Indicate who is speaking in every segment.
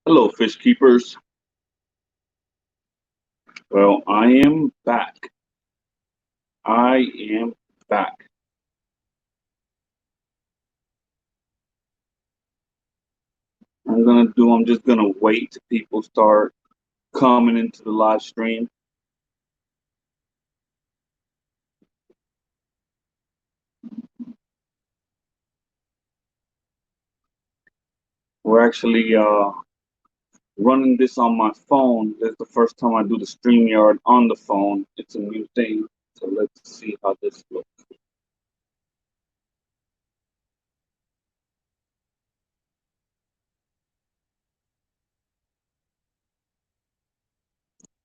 Speaker 1: Hello, fish keepers. Well, I am back. I am back. I'm just gonna wait till people start coming into the live stream. We're actually running this on my phone. This is the first time I do the StreamYard on the phone. It's a new thing. So let's see how this looks.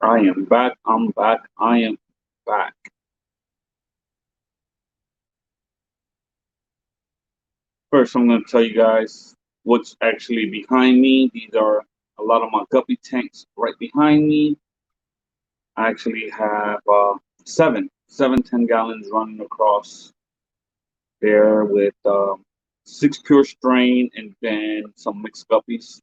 Speaker 1: I am back. I'm back. I am back. First, I'm going to tell you guys what's actually behind me. These are a lot of my guppy tanks right behind me. I actually have seven 10 gallons running across there with six pure strain and then some mixed guppies.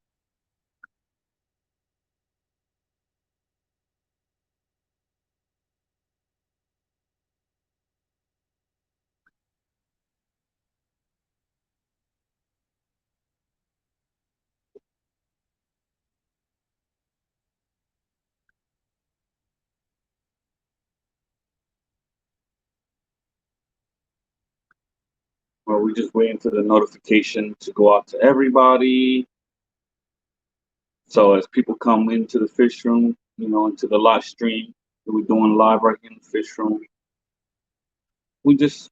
Speaker 1: Well, we just waiting for the notification to go out to everybody. So as people come into the fish room, into the live stream that we're doing live right here in the fish room, we just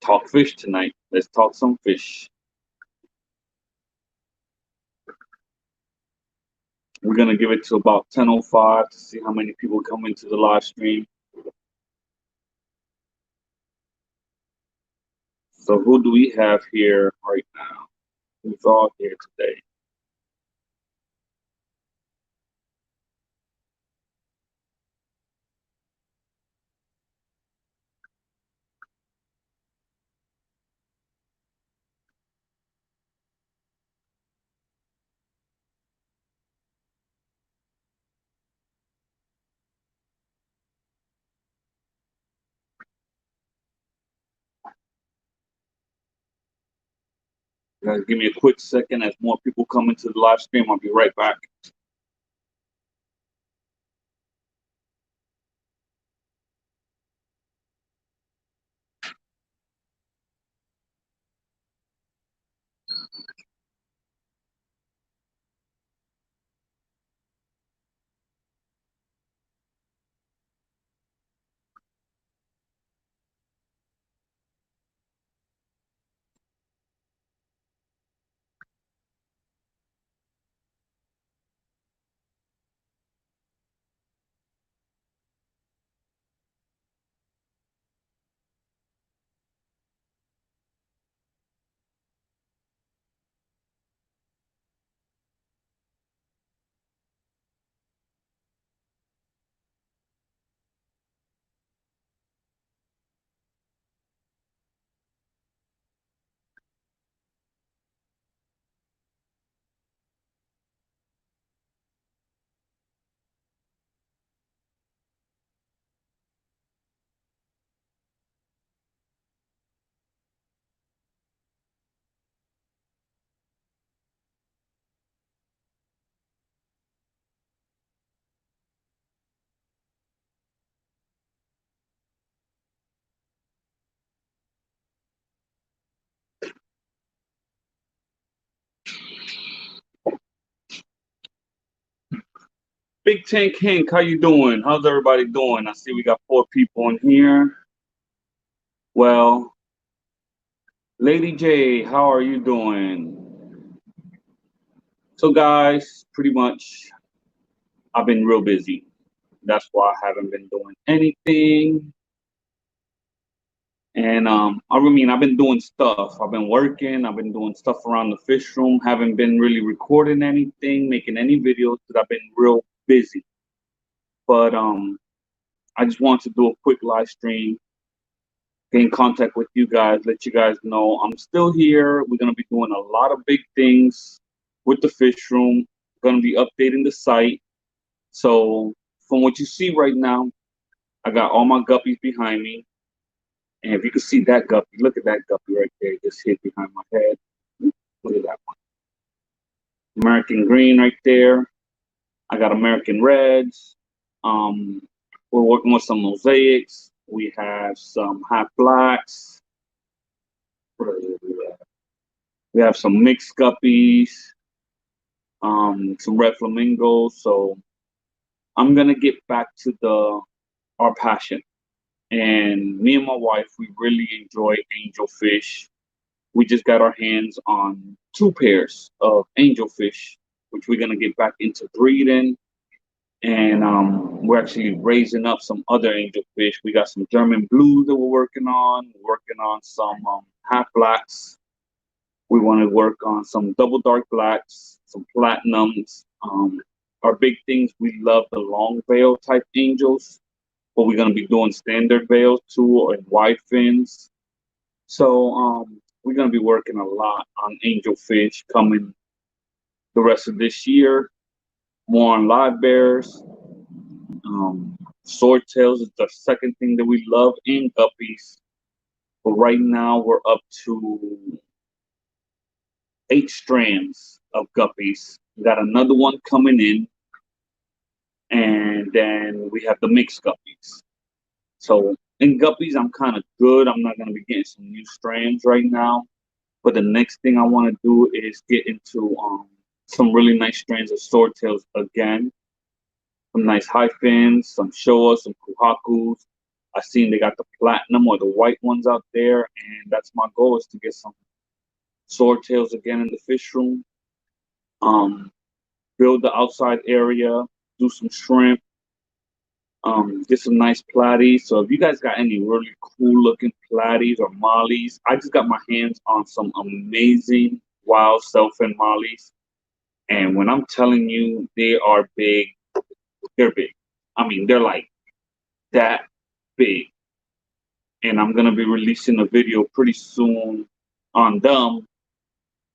Speaker 1: talk fish tonight. Let's talk some fish. We're gonna give it to about 10:05 to see how many people come into the live stream. So who do we have here right now? Who's all here today? Guys, give me a quick second as more people come into the live stream. I'll be right back. Big Tank Hank, how you doing? How's everybody doing? I see we got 4 people in here. Well, Lady J, how are you doing? So guys, pretty much I've been real busy. That's why I haven't been doing anything. And I've been doing stuff. I've been working. I've been doing stuff around the fish room. Haven't been really recording anything, making any videos because I've been real busy. But I just want to do a quick live stream, get in contact with you guys, let you guys know I'm still here. We're gonna be doing a lot of big things with the fish room. gonna be updating the site. So from what you see right now, I got all my guppies behind me. And if you can see that guppy, look at that guppy right there, just hid behind my head. Look at that one. American green right there. I got American reds. Um, we're working with some mosaics. We have some half blacks. We have some mixed guppies. Some red flamingos. So I'm gonna get back to our passion. And me and my wife, we really enjoy angelfish. We just got our hands on 2 pairs of angelfish, which we're gonna get back into breeding. And we're actually raising up some other angelfish. We got some German blues that we're working on. We're working on some half blacks. We want to work on some double dark blacks, some platinums. Our big things, we love the long veil type angels, but we're gonna be doing standard veils too, and wide fins. So we're gonna be working a lot on angelfish coming the rest of this year. More on live bears. Swordtails is the second thing that we love in guppies. But right now we're up to 8 strands of guppies. We got another one coming in, and then we have the mixed guppies. So in guppies, I'm kind of good. I'm not gonna be getting some new strands right now. But the next thing I want to do is get into some really nice strands of swordtails again. Some nice high fins, some Showas, some Kuhakus. I seen they got the platinum or the white ones out there, and that's my goal, is to get some swordtails again in the fish room. Um, Build the outside area, do some shrimp, get some nice platies. So if you guys got any really cool looking platies or mollies, I just got my hands on some amazing wild self-fin mollies. And when I'm telling you they are big, they're big. I mean, they're like that big. And I'm gonna be releasing a video pretty soon on them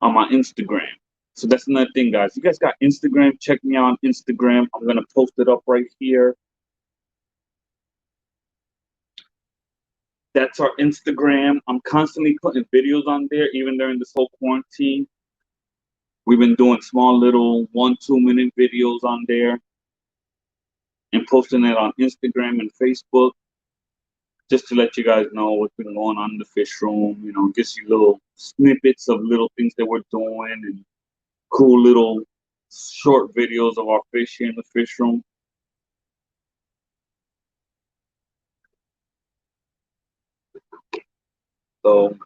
Speaker 1: on my Instagram. So that's another thing, guys. You guys got Instagram? Check me out on Instagram. I'm gonna post it up right here. That's our Instagram. I'm constantly putting videos on there, even during this whole quarantine. We've been doing small little 1-2 minute videos on there and posting it on Instagram and Facebook, just to let you guys know what's been going on in the fish room. You know, just you little snippets of little things that we're doing and cool little short videos of our fish here in the fish room. So,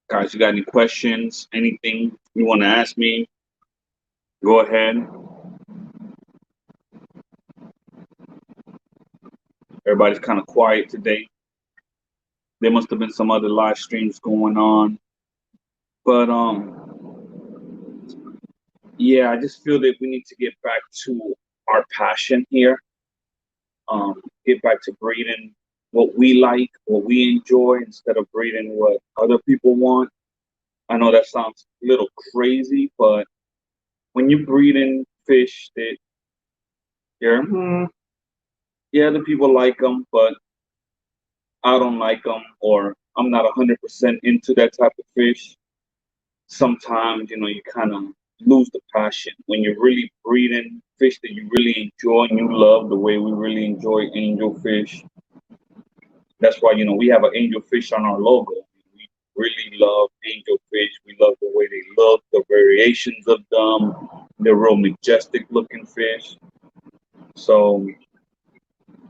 Speaker 1: guys, you got any questions, anything you want to ask me, go ahead. Everybody's kind of quiet today. There must have been some other live streams going on. But yeah, I just feel that we need to get back to our passion here. Get back to breeding what we like, what we enjoy, instead of breeding what other people want. I know that sounds a little crazy, but when you're breeding fish that yeah, the people like them, but I don't like them, or I'm not 100% into that type of fish. Sometimes, you know, you kind of lose the passion when you're really breeding fish that you really enjoy and you love, the way we really enjoy angelfish. That's why, you know, we have an angelfish on our logo. We really love angelfish. We love the way they look, the variations of them. They're real majestic looking fish. So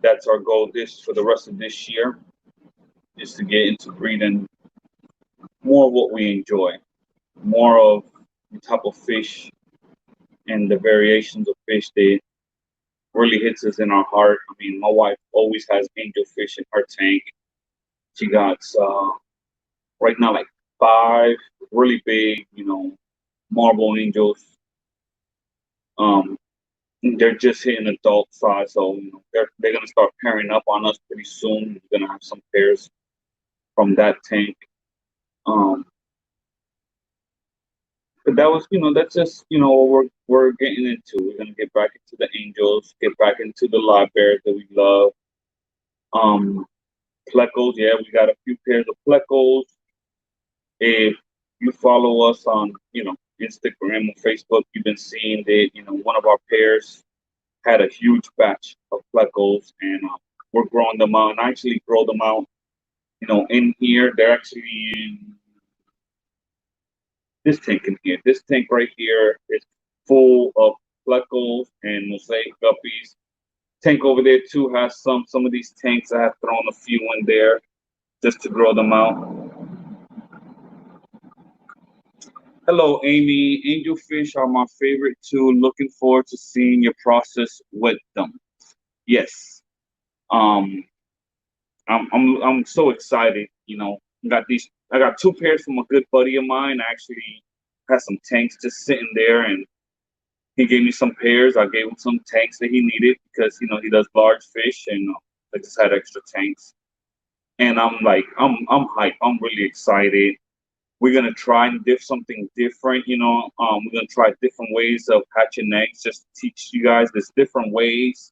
Speaker 1: that's our goal this for the rest of this year, is to get into breeding more of what we enjoy, more of the type of fish and the variations of fish that really hits us in our heart. I mean, my wife always has angelfish in her tank. She got right now like 5 really big, you know, marble angels. Um, they're just hitting adult size, so you know, they're gonna start pairing up on us pretty soon. We're gonna have some pairs from that tank. Um, But that was, that's just, what we're getting into. We're gonna get back into the angels, get back into the live bears that we love. Um, plecos, yeah, we got a few pairs of plecos. If you follow us on, Instagram or Facebook, you've been seeing that, one of our pairs had a huge batch of plecos, and we're growing them out. And I actually grow them out, in here. They're actually in this tank in here. This tank right here is full of plecos and mosaic guppies. Tank over there too has some of these tanks. I have thrown a few in there just to grow them out. Hello, Amy. Angelfish are my favorite too. Looking forward to seeing your process with them. Yes. Um, I'm so excited. I got two pairs from a good buddy of mine. I actually had some tanks just sitting there, and he gave me some pairs. I gave him some tanks that he needed because he does large fish, and I just had extra tanks. And I'm like, I'm hyped. I'm really excited. We're gonna try and diff something different. We're gonna try different ways of hatching eggs, just to teach you guys there's different ways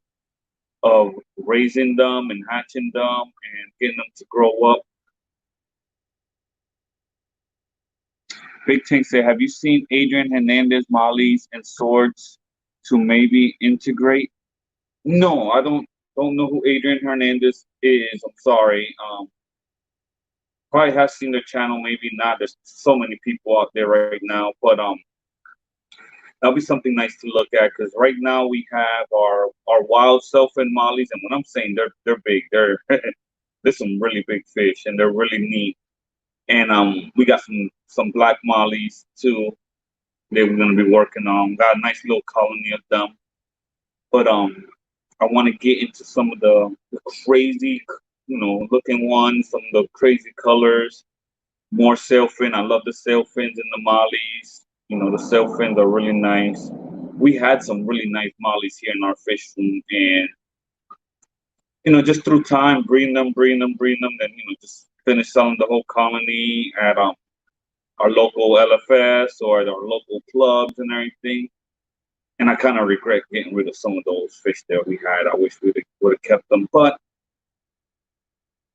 Speaker 1: of raising them and hatching them and getting them to grow up. Big Tank said, have you seen Adrian Hernandez mollies and swords to maybe integrate? No, I don't know who Adrian Hernandez is. I'm sorry. Probably have seen their channel, maybe not. There's so many people out there right now, but that'll be something nice to look at because right now we have our wild self-fin mollies, and when I'm saying they're big, there's some really big fish, and they're really neat. And we got some black mollies too. They were gonna be working on. Got a nice little colony of them, but I want to get into some of the crazy, looking ones, some of the crazy colors. More sailfin. I love the sailfins and the mollies. The sailfins are really nice. We had some really nice mollies here in our fish room, and just through time, breeding them, then just finish selling the whole colony at our local LFS or at our local clubs and everything. And I kind of regret getting rid of some of those fish that we had. I wish we would have kept them, but I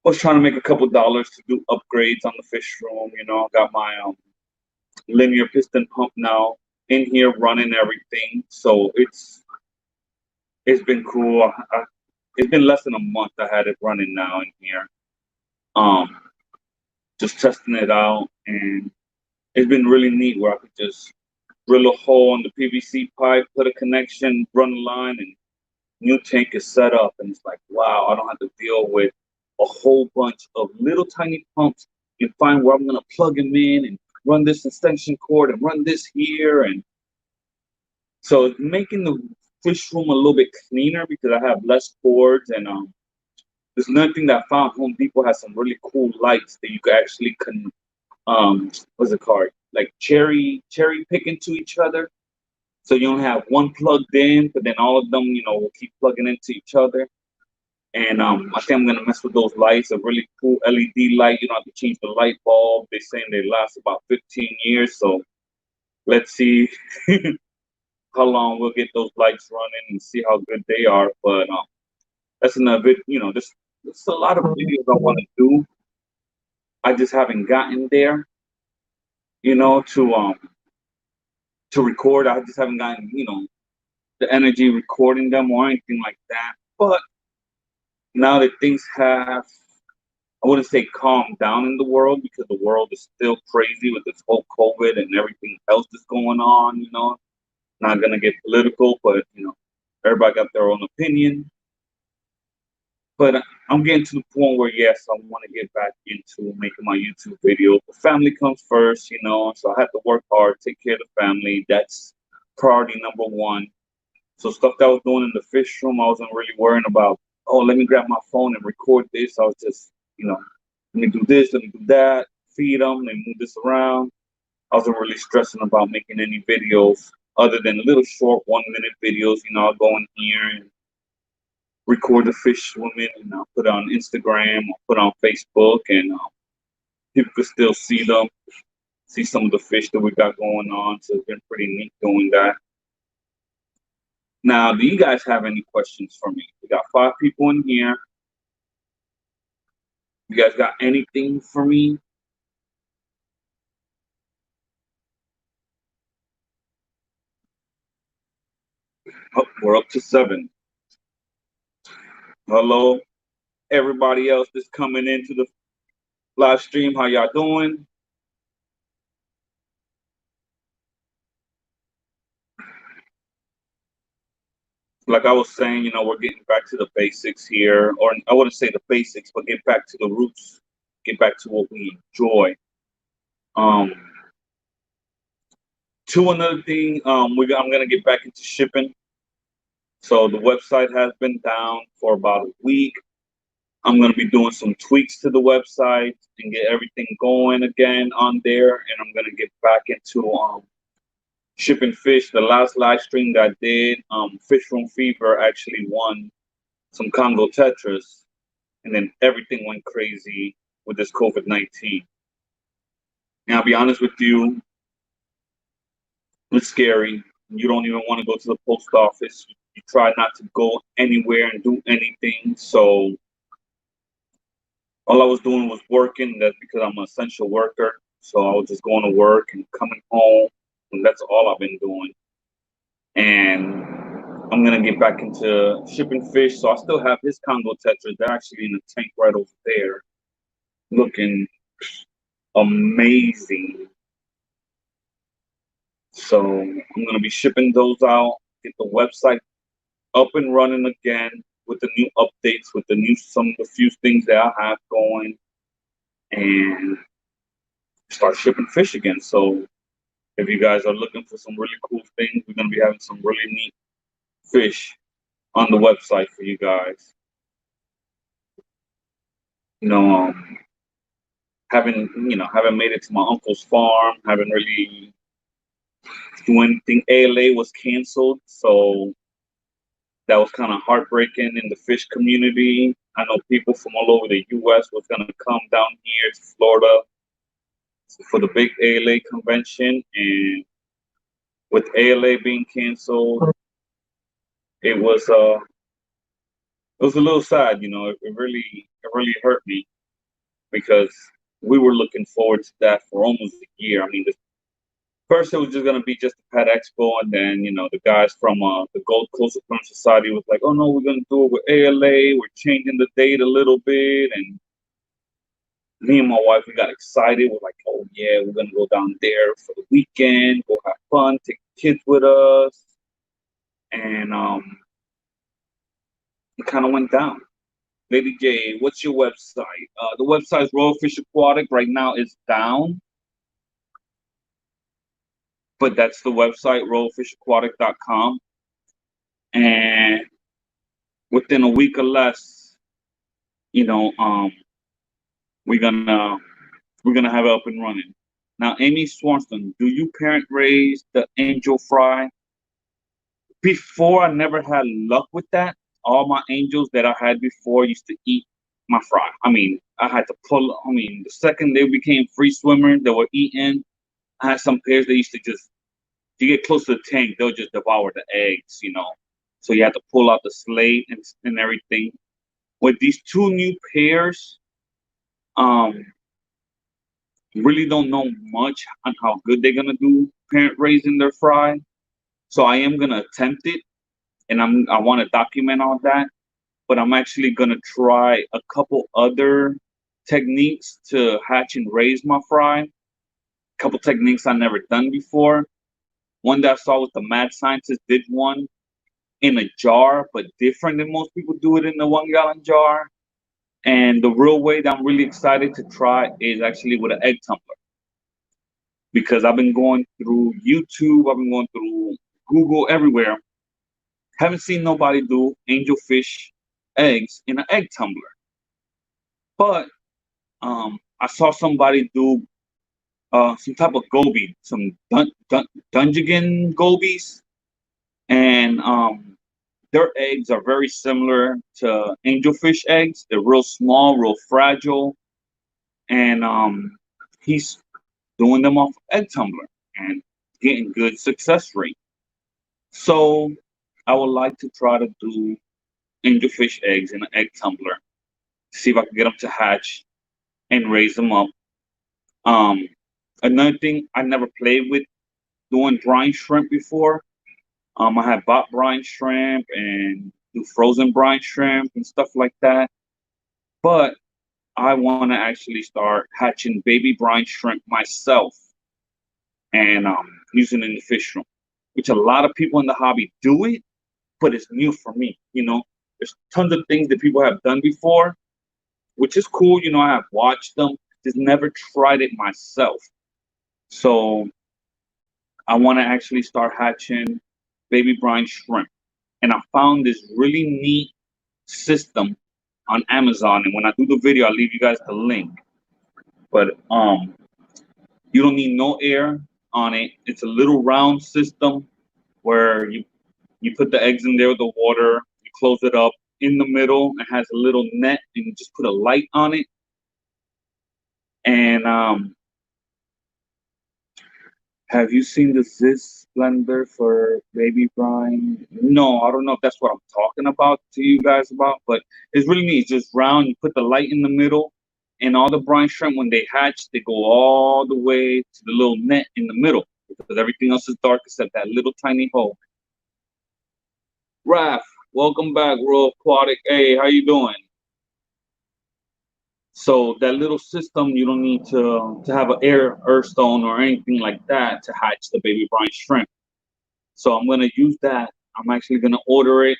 Speaker 1: was trying to make a couple dollars to do upgrades on the fish room. I got my linear piston pump now in here running everything, so it's been cool. It's been less than a month I had it running now in here. Um, just testing it out, and it's been really neat where I could just drill a hole in the PVC pipe, put a connection, run a line, and new tank is set up. And it's like, wow, I don't have to deal with a whole bunch of little tiny pumps and find where I'm gonna plug them in and run this extension cord and run this here. And so it's making the fish room a little bit cleaner because I have less cords. And there's another thing that I found. Home Depot has some really cool lights that you can actually what's it called? Like cherry pick into each other. So you don't have one plugged in, but then all of them, will keep plugging into each other. And I think I'm gonna mess with those lights. A really cool LED light. You don't have to change the light bulb. They're saying they last about 15 years. So let's see how long we'll get those lights running and see how good they are. But that's another bit. There's a lot of videos I want to do. I just haven't gotten there. To record. I just haven't gotten the energy recording them or anything like that. But now that things have, I wouldn't say calmed down in the world because the world is still crazy with this whole COVID and everything else that's going on. Not gonna get political, but everybody got their own opinion. But I'm getting to the point where yes, I want to get back into making my YouTube videos. The family comes first, so I have to work hard, take care of the family. That's priority number one. So stuff that I was doing in the fish room, I wasn't really worrying about, oh, let me grab my phone and record this. I was just, let me do this, let me do that, feed them, and move this around. I wasn't really stressing about making any videos other than little short 1-minute videos. I'll go in here and record the fish swimming, and I'll put it on Instagram or put it on Facebook, and people could still see them. see some of the fish that we got going on. So it's been pretty neat doing that. Now, do you guys have any questions for me? We got 5 people in here. You guys got anything for me? Oh, we're up to 7. Hello, everybody else that's coming into the live stream. How y'all doing? Like I was saying, we're getting back to the basics here, or I wouldn't say the basics, but get back to the roots, get back to what we enjoy. Um, Another thing, I'm gonna get back into shipping. So the website has been down for about a week. I'm gonna be doing some tweaks to the website and get everything going again on there, and I'm gonna get back into shipping fish. The last live stream that I did, Fish Room Fever actually won some Congo Tetras, and then everything went crazy with this COVID-19. Now, I'll be honest with you, it's scary. You don't even want to go to the post office. You try not to go anywhere and do anything. So all I was doing was working. That's because I'm an essential worker. So I was just going to work and coming home, and that's all I've been doing. And I'm gonna get back into shipping fish. So I still have his Congo Tetras. They're actually in the tank right over there, looking amazing. So I'm gonna be shipping those out. Get the website up and running again with the new updates, with some of the few things that I have going, and start shipping fish again. So if you guys are looking for some really cool things, we're gonna be having some really neat fish on the website for you guys. You know, haven't made it to my uncle's farm, haven't really do anything. ALA was canceled, so that was kind of heartbreaking in the fish community. I know people from all over the U.S. was gonna come down here to Florida for the big ALA convention, and with ALA being canceled, it was a little sad. It really hurt me because we were looking forward to that for almost a year. I mean, first it was just gonna be just a pet expo, and then the guys from the Gold Coast Aquarium Society was like, "Oh no, we're gonna do it with ALA. We're changing the date a little bit." And me and my wife, we got excited. We're like, "Oh yeah, we're gonna go down there for the weekend, go have fun, take the kids with us." And it kind of went down. Lady J, what's your website? The website's Royal Fish Aquatic. Right now it's down, but that's the website, royalfishaquatic.com. And within a week or less, you know, um, we're gonna we're gonna have it up and running. Now, Amy Swanson, do you parent raise the angel fry? Before, I never had luck with that. All my angels that I had before used to eat my fry. I mean, I had to pull. I mean, the second they became free swimmers, they were eating. I had some pairs that used to just, to get close to the tank, they'll just devour the eggs. So you have to pull out the slate and everything. With these 2 new pairs, um, really don't know much on how good they're gonna do parent raising their fry. So I am gonna attempt it, and I want to document all that. But I'm actually gonna try a couple other techniques to hatch and raise my fry. A couple techniques I never done before. One that I saw with the mad scientist did one in a jar, but different than most people do it in the 1 gallon jar. And the real way that I'm really excited to try is actually with an egg tumbler, because I've been going through YouTube, I've been going through Google, everywhere. Haven't seen nobody do angelfish eggs in an egg tumbler. But I saw somebody do some type of goby, some Dunjigan gobies, and their eggs are very similar to angelfish eggs. They're real small, real fragile, and he's doing them off egg tumbler and getting good success rate. So I would like to try to do angelfish eggs in an egg tumbler, see if I can get them to hatch and raise them up. Um, Another thing, I never played with doing brine shrimp before. I had bought brine shrimp and do frozen brine shrimp and stuff like that. But I want to actually start hatching baby brine shrimp myself and using it in the fish room, which a lot of people in the hobby do it, but it's new for me. There's tons of things that people have done before, which is cool. I have watched them, just never tried it myself. So I want to actually start hatching baby brine shrimp. And I found this really neat system on Amazon. And when I do the video, I'll leave you guys the link. But you don't need no air on it. It's a little round system where you put the eggs in there with the water, you close it up. In the middle, it has a little net, and you just put a light on it. And have you seen the Ziz blender for baby brine? No, I don't know if that's what I'm talking about to you guys about, but it's really neat. It's just round. You put the light in the middle, and all the brine shrimp, when they hatch, they go all the way to the little net in the middle because everything else is dark except that little tiny hole. Raph, welcome back, Royal Aquatic. Hey, how you doing? So that little system, you don't need to have an air stone or anything like that to hatch the baby brine shrimp. So I'm gonna use that. I'm actually gonna order it,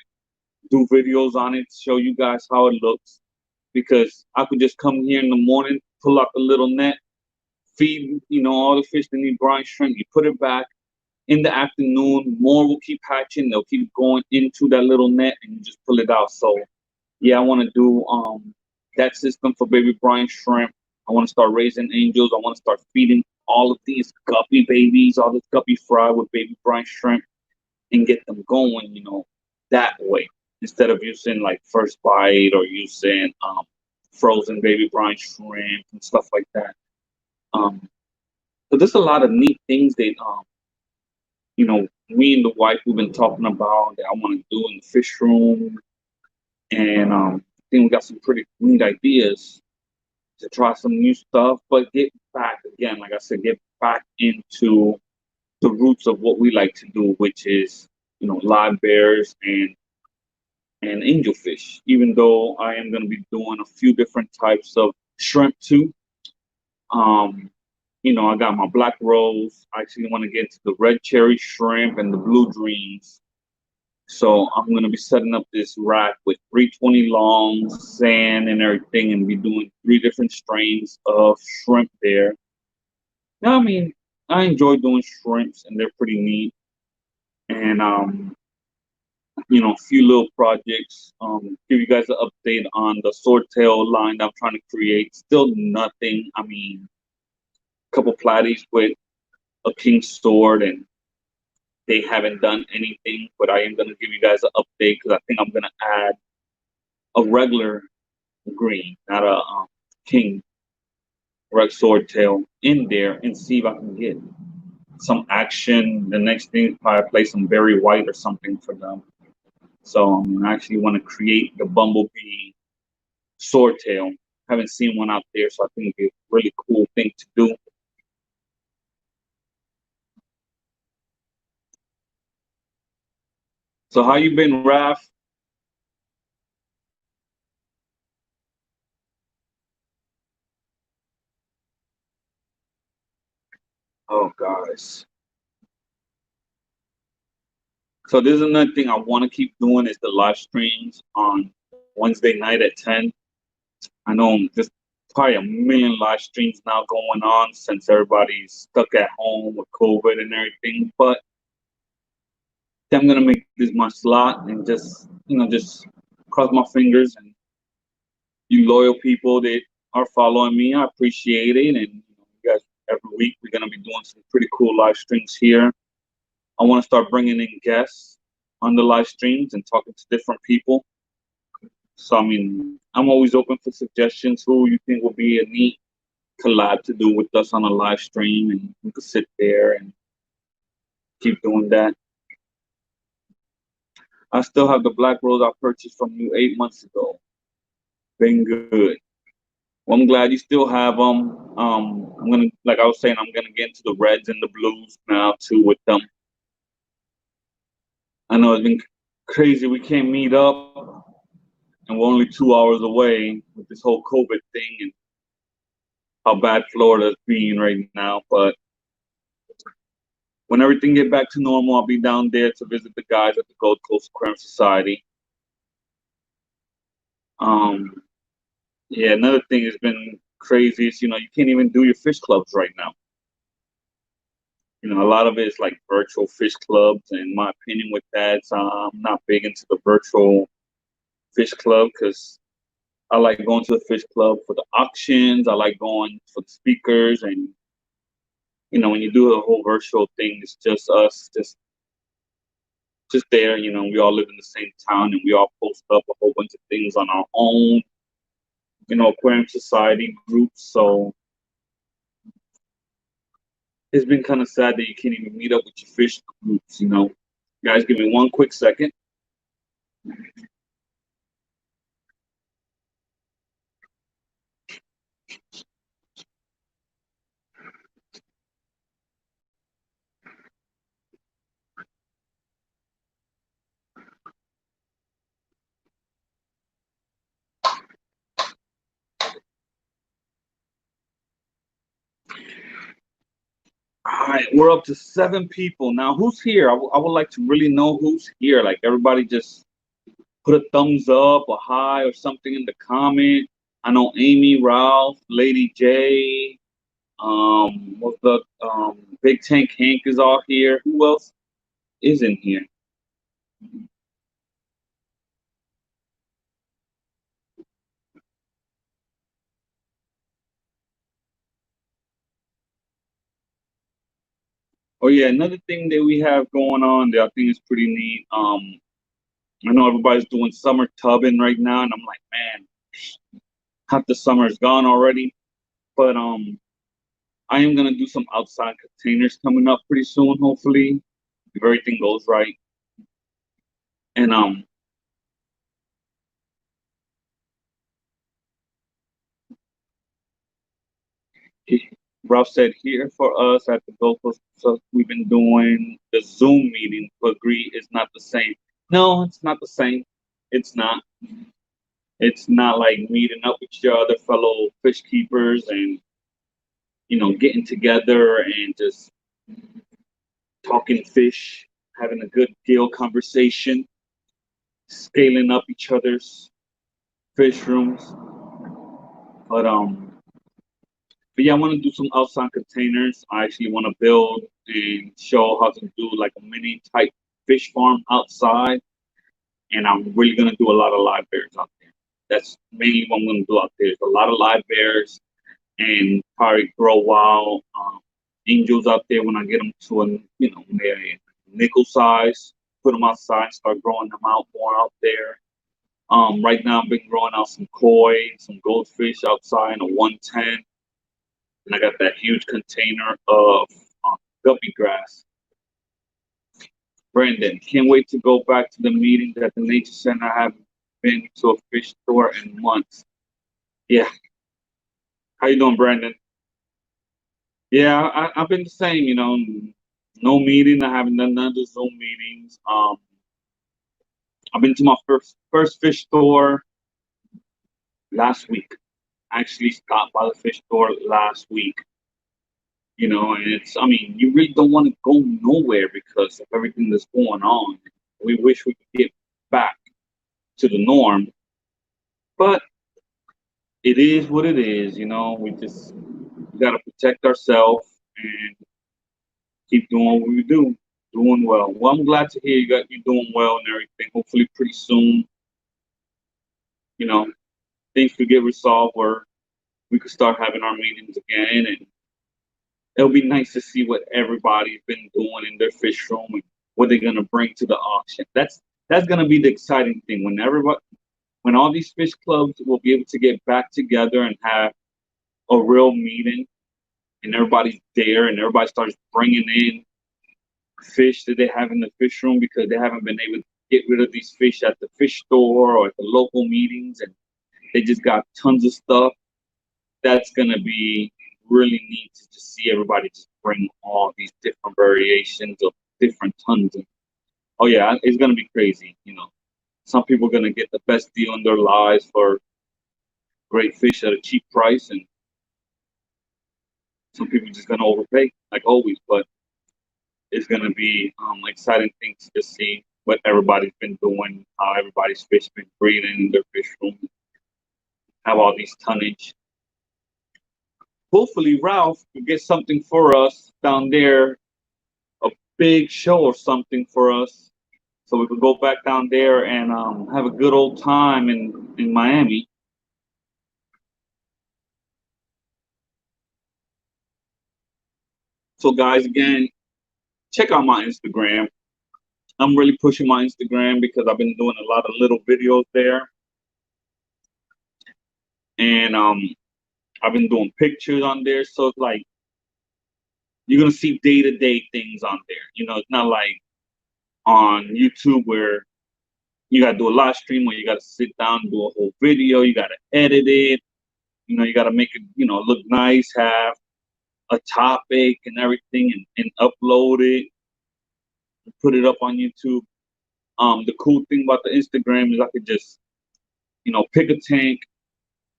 Speaker 1: do videos on it, show you guys how it looks. Because I could just come here in the morning, pull out the little net, feed all the fish that need brine shrimp. You put it back. In the afternoon, more will keep hatching. They'll keep going into that little net, and you just pull it out. So yeah, I want to do that system for baby brine shrimp. I want to start raising angels. I want to start feeding all of these guppy babies, all this guppy fry with baby brine shrimp, and get them going, that way instead of using like First Bite or using frozen baby brine shrimp and stuff like that. So there's a lot of neat things that me and the wife we've been talking about that I want to do in the fish room, and I think we got some pretty neat ideas to try some new stuff, but get back again, like I said, get back into the roots of what we like to do, which is live bears and angelfish. Even though I am going to be doing a few different types of shrimp too. I got my black rose. I actually want to get into the red cherry shrimp and the blue dreams. So I'm going to be setting up this rack with 320 long, sand and everything, and be doing 3 different strains of shrimp there. Now, I mean, I enjoy doing shrimps, and they're pretty neat. And, a few little projects. Give you guys an update on the swordtail line that I'm trying to create. Still nothing. I mean, a couple platies with a king sword, and they haven't done anything, but I am going to give you guys an update because I think I'm going to add a regular green, not a king red swordtail in there and see if I can get some action. The next thing is probably play some berry white or something for them. So I actually want to create the bumblebee swordtail. Haven't seen one out there, so I think it'd be a really cool thing to do. So how you been, Raph? Oh, guys. So this is another thing I want to keep doing is the live streams on Wednesday night at 10. I know there's probably a million live streams now going on since everybody's stuck at home with COVID and everything. But I'm gonna make this my slot and just cross my fingers. And you loyal people that are following me, I appreciate it. And you guys, every week we're gonna be doing some pretty cool live streams here. I want to start bringing in guests on the live streams and talking to different people. So I mean, I'm always open for suggestions. Who you think will be a neat collab to do with us on a live stream, and we could sit there and keep doing that. I still have the black rose I purchased from you 8 months ago. Been good. Well, I'm glad you still have them. I'm gonna, like I was saying, I'm gonna get into the reds and the blues now too with them. I know it's been crazy. We can't meet up, and we're only 2 hours away with this whole COVID thing and how bad Florida's being right now. But when everything get back to normal, I'll be down there to visit the guys at the Gold Coast Aquarium Society. Um, yeah, another thing has been crazy is, you can't even do your fish clubs right now. A lot of it is like virtual fish clubs, and my opinion with that, I'm not big into the virtual fish club because I like going to the fish club for the auctions. I like going for the speakers, and when you do a whole virtual thing, it's just us, just there. We all live in the same town, and we all post up a whole bunch of things on our own, aquarium society groups. So it's been kind of sad that you can't even meet up with your fish groups. Guys, give me one quick second. All right, we're up to 7 people now. Who's here? I would like to really know who's here. Like, everybody just put a thumbs up, a hi, or something in the comment. I know Amy, Ralph, Lady J, what's the Big Tank Hank is all here. Who else is in here? Oh yeah, another thing that we have going on that I think is pretty neat. I know everybody's doing summer tubbing right now, and I'm like, man, half the summer is gone already. But I am gonna do some outside containers coming up pretty soon, hopefully, if everything goes right. And Ralph said here for us at the Gold Coast, so we've been doing the Zoom meeting to agree is not the same. No, it's not the same. It's not. It's not like meeting up with your other fellow fish keepers and getting together and just talking fish, having a good deal conversation, scaling up each other's fish rooms. But but yeah, I want to do some outside containers. I actually want to build and show how to do like a mini type fish farm outside, and I'm really gonna do a lot of live bears out there. That's mainly what I'm gonna do out there. There's a lot of live bears and probably grow wild angels out there when I get them to their nickel size. Put them outside, start growing them out more out there. Right now I've been growing out some koi, some goldfish outside in a 110. And I got that huge container of guppy grass. Brandon, can't wait to go back to the meetings at the nature center. I haven't been to a fish store in months. Yeah. How you doing, Brandon? Yeah, I've been the same, no meeting. I haven't done none of the Zoom meetings. I've been to my first fish store last week. I actually stopped by the fish store last week. And I mean, you really don't want to go nowhere because of everything that's going on. We wish we could get back to the norm, but it is what it is. We got to protect ourselves and keep doing what we do, doing well. Well, I'm glad to hear you doing well and everything. Hopefully, pretty soon, you know, things could get resolved where we could start having our meetings again, and it'll be nice to see what everybody's been doing in their fish room and what they're gonna bring to the auction. That's gonna be the exciting thing when all these fish clubs will be able to get back together and have a real meeting and everybody's there and everybody starts bringing in fish that they have in the fish room because they haven't been able to get rid of these fish at the fish store or at the local meetings, and they just got tons of stuff. That's gonna be really neat to just see everybody just bring all these different variations of different tons. And, oh yeah, it's gonna be crazy. Some people are gonna get the best deal in their lives for great fish at a cheap price, and some people just gonna overpay like always. But it's gonna be exciting things to see what everybody's been doing, how everybody's fish been breeding in their fish room, have all these tonnage. Hopefully, Ralph will get something for us down there, a big show or something for us, so we could go back down there and have a good old time in Miami. So, guys, again, check out my Instagram. I'm really pushing my Instagram because I've been doing a lot of little videos there, and I've been doing pictures on there. So it's like you're gonna see day-to-day things on there. It's not like on YouTube where you gotta do a live stream where you gotta sit down and do a whole video. You gotta edit it. You gotta make it look nice, have a topic and everything, and upload it, put it up on YouTube. The cool thing about the Instagram is I could just pick a tank,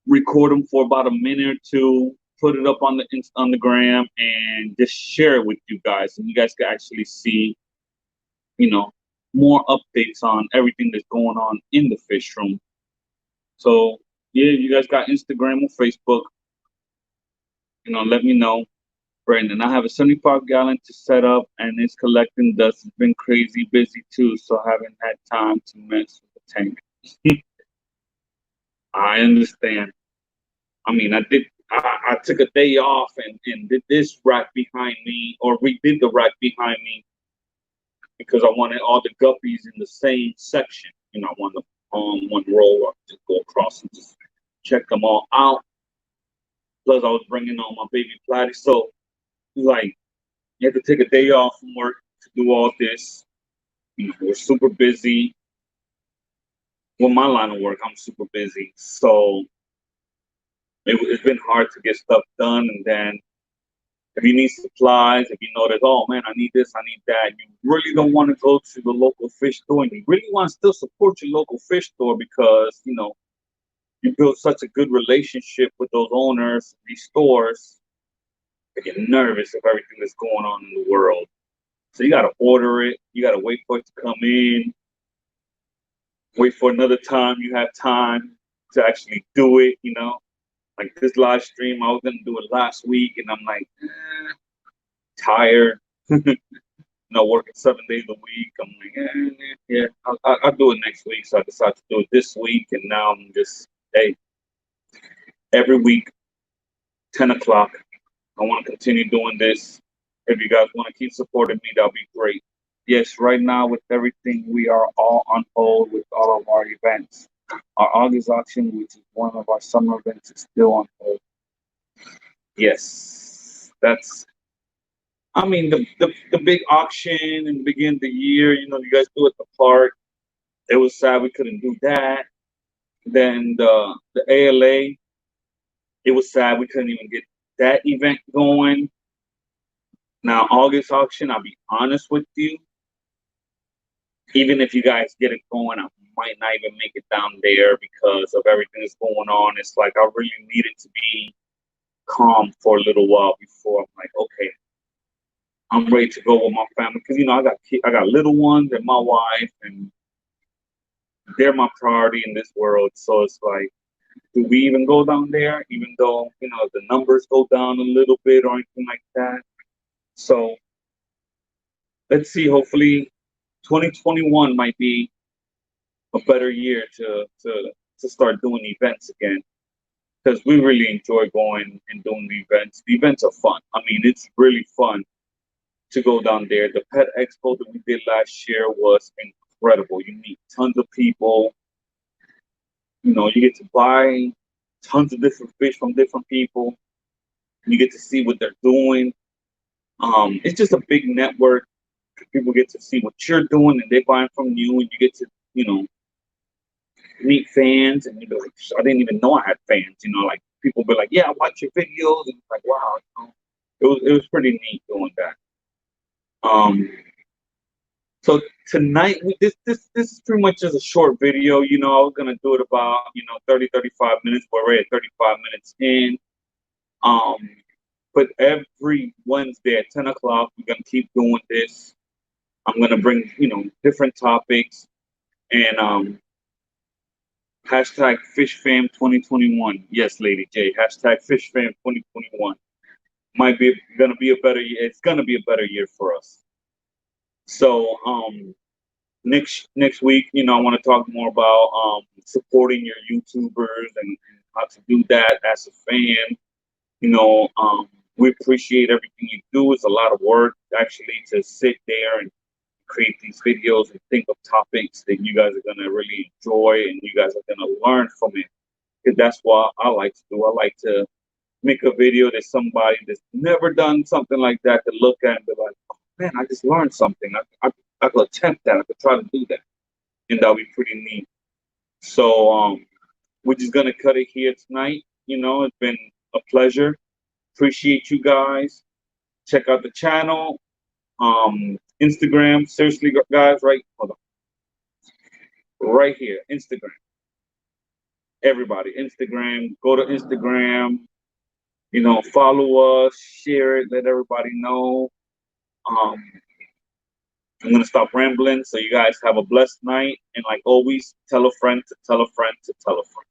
Speaker 1: record them for about a minute or two, put it up on the gram, and just share it with you guys, and you guys can actually see, more updates on everything that's going on in the fish room. So yeah, you guys got Instagram or Facebook, let me know. Brandon, I have a 75-gallon to set up, and it's collecting dust. It's been crazy busy too, so I haven't had time to mess with the tank. I understand. I mean, I took a day off and did this rack behind me, or redid the rack behind me, because I wanted all the guppies in the same section. I wanted on one row up, just go across and just check them all out. Plus, I was bringing on my baby platy, so like you have to take a day off from work to do all this. We're super busy. Well, my line of work, I'm super busy, so it's been hard to get stuff done. And then if you need supplies, if you know that, oh man, I need this, I need that, you really don't want to go to the local fish store, and you really want to still support your local fish store because you build such a good relationship with those owners, these stores. You get nervous of everything that's going on in the world. So you got to order it. You got to wait for it to come in. Wait for another time you have time to actually do it. Like this live stream, I was gonna do it last week, and I'm like, tired. Working 7 days a week. I'm like, yeah, I'll do it next week. So I decided to do it this week, and now I'm just, hey, every week, 10 o'clock. I want to continue doing this. If you guys want to keep supporting me, that'll be great. Yes, right now with everything, we are all on hold with all of our events. Our August auction, which is one of our summer events, is still on hold. Yes, I mean, the big auction in the beginning of the year, you guys do at the park. It was sad we couldn't do that. Then the ALA, it was sad we couldn't even get that event going. Now, August auction, I'll be honest with you, even if you guys get it going, I might not even make it down there because of everything that's going on. It's like I really needed to be calm for a little while before I'm like, okay, I'm ready to go with my family, because I got little ones and my wife, and they're my priority in this world. So it's like, do we even go down there, even though the numbers go down a little bit or anything like that? So let's see. Hopefully, 2021 might be a better year to start doing events again, because we really enjoy going and doing the events. The events are fun. I mean, it's really fun to go down there. The pet expo that we did last year was incredible. You meet tons of people. You get to buy tons of different fish from different people. You get to see what they're doing. It's just a big network. People get to see what you're doing, and they're buying from you, and you get to, you know, meet fans, and you be like, I didn't even know I had fans. You know, like people be like, yeah, I watch your videos, and it's like, wow, you know, it was pretty neat doing that. Um, so tonight, this is pretty much just a short video. You know, I was gonna do it about 30-35 minutes, but we're at 35 minutes in. Um, but every Wednesday at 10 o'clock, we're gonna keep doing this. I'm gonna bring different topics and hashtag FishFam 2021. Yes, Lady J. Hashtag FishFam 2021 might be gonna be a better year. It's gonna be a better year for us. So next week, I want to talk more about supporting your YouTubers and how to do that as a fan. We appreciate everything you do. It's a lot of work actually to sit there and create these videos and think of topics that you guys are gonna really enjoy and you guys are gonna learn from it. Because that's what I like to do. I like to make a video that somebody that's never done something like that to look at and be like, oh, man, I just learned something. I could attempt that. I could try to do that, and that'll be pretty neat. So we're just gonna cut it here tonight. It's been a pleasure. Appreciate you guys. Check out the channel. Instagram. Seriously, guys, right? Hold on. Right here, Instagram. Everybody, Instagram. Go to Instagram. Follow us, share it, let everybody know. Um, I'm gonna stop rambling. So you guys have a blessed night, and like always, tell a friend to tell a friend to tell a friend.